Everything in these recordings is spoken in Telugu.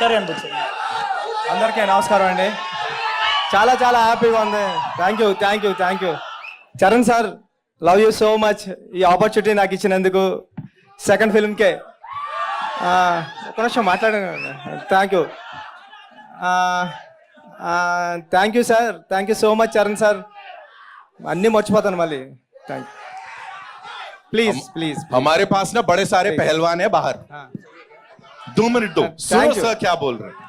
సరే అనిపించింది. అందరికీ నమస్కారం అండి. చాలా చాలా హ్యాపీగా ఉంది. Thank you Charan sir, love you so much. ఈ ఆపర్చునిటీ నాకు ఇచ్చినందుకు సెకండ్ ఫిల్మ్కే ఒక నిమిషం మాట్లాడాను. Thank you sir, thank you so much Charan sir. అన్నీ మర్చిపోతాను మళ్ళీ. Thank you. ప్లీజ్ हमारे पास ना बड़े सारे पहलवान है बाहर. 2 मिनट दो. सुनो सर क्या बोल रहे हैं.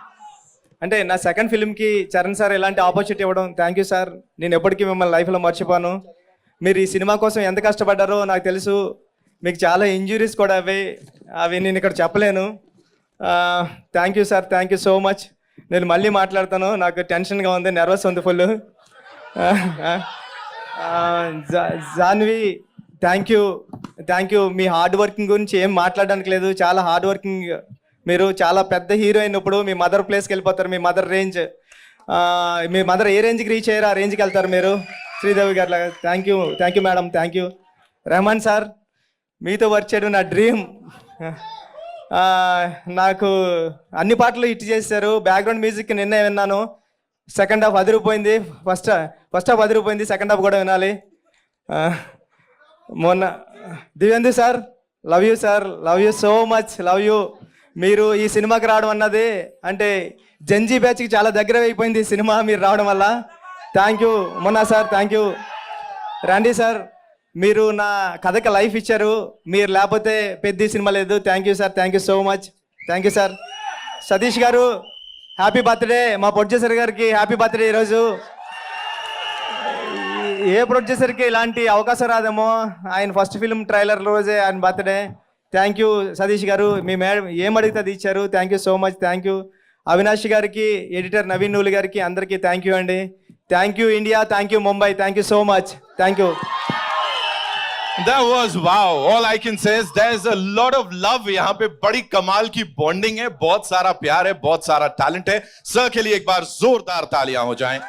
అంటే నా సెకండ్ ఫిల్మ్కి చరణ్ సార్ ఇలాంటి ఆపర్చునిటీ ఇవ్వడం థ్యాంక్ యూ సార్. నేను ఎప్పటికీ మిమ్మల్ని లైఫ్లో మర్చిపోను. మీరు ఈ సినిమా కోసం ఎంత కష్టపడ్డారో నాకు తెలుసు. మీకు చాలా ఇంజురీస్ కూడా అవి నేను ఇక్కడ చెప్పలేను. Thank you sir, thank you so much. నేను మళ్ళీ మాట్లాడతాను, నాకు టెన్షన్గా ఉంది, నర్వస్ ఉంది ఫుల్. Janhvi thank you. మీ హార్డ్ వర్కింగ్ గురించి ఏం మాట్లాడడానికి లేదు. చాలా హార్డ్ వర్కింగ్. మీరు చాలా పెద్ద హీరో అయినప్పుడు మీ మదర్ ప్లేస్కి వెళ్ళిపోతారు. మీ మదర్ రేంజ్, మీ మదర్ ఏ రేంజ్కి రీచ్ అయ్యారో ఆ రేంజ్కి వెళ్తారు మీరు, శ్రీదేవి గారు లాగా. Thank you madam, thank you. Rahman sir, మీతో వర్క్ చేయడం నా డ్రీమ్. నాకు అన్ని పాటలు హిట్ చేశారు. బ్యాక్గ్రౌండ్ మ్యూజిక్ నిన్నే విన్నాను. సెకండ్ హాఫ్ అదిరిపోయింది. ఫస్ట్ హాఫ్ అదిరిపోయింది, సెకండ్ హాఫ్ కూడా వినాలి. మొన్న దివ్యంది sir, love you sir, love you so much, love you. మీరు ఈ సినిమాకి రావడం అన్నది అంటే జంజీ బ్యాచ్కి చాలా దగ్గర అయిపోయింది ఈ సినిమా మీరు రావడం వల్ల. థ్యాంక్ యూ మొన్న సార్, థ్యాంక్ యూ. రండి సార్, మీరు నా కథకి లైఫ్ ఇచ్చారు. మీరు లేకపోతే పెద్ద సినిమా లేదు. Thank you sir, thank you so much, thank you sir. Satish గారు హ్యాపీ బర్త్డే. మా ప్రొడ్యూసర్ గారికి హ్యాపీ బర్త్డే. ఈరోజు ఏ ప్రొడ్యూసర్కి ఇలాంటి అవకాశం రాదేమో. ఆయన ఫస్ట్ ఫిల్మ్ ట్రైలర్ రోజే ఆయన బర్త్డే. థ్యాంక్ యూ సతీష్ గారు. మీ మేడం ఏం అడిగితే అది ఇచ్చారు. Thank you so much, thank you. Avinash గారికి, ఎడిటర్ నవీన్ నూలి గారికి అందరికీ థ్యాంక్ యూ అండి. Thank you India, thank you Mumbai, thank you so much, thank you. That was wow. All I can say is there's a lot of love. यहाँ पे बड़ी कमाल की बॉन्डिंग है, बहुत सारा प्यार है, बहुत सारा टैलेंट है. सर के लिए एक बार जोरदार तालियां हो जाएं.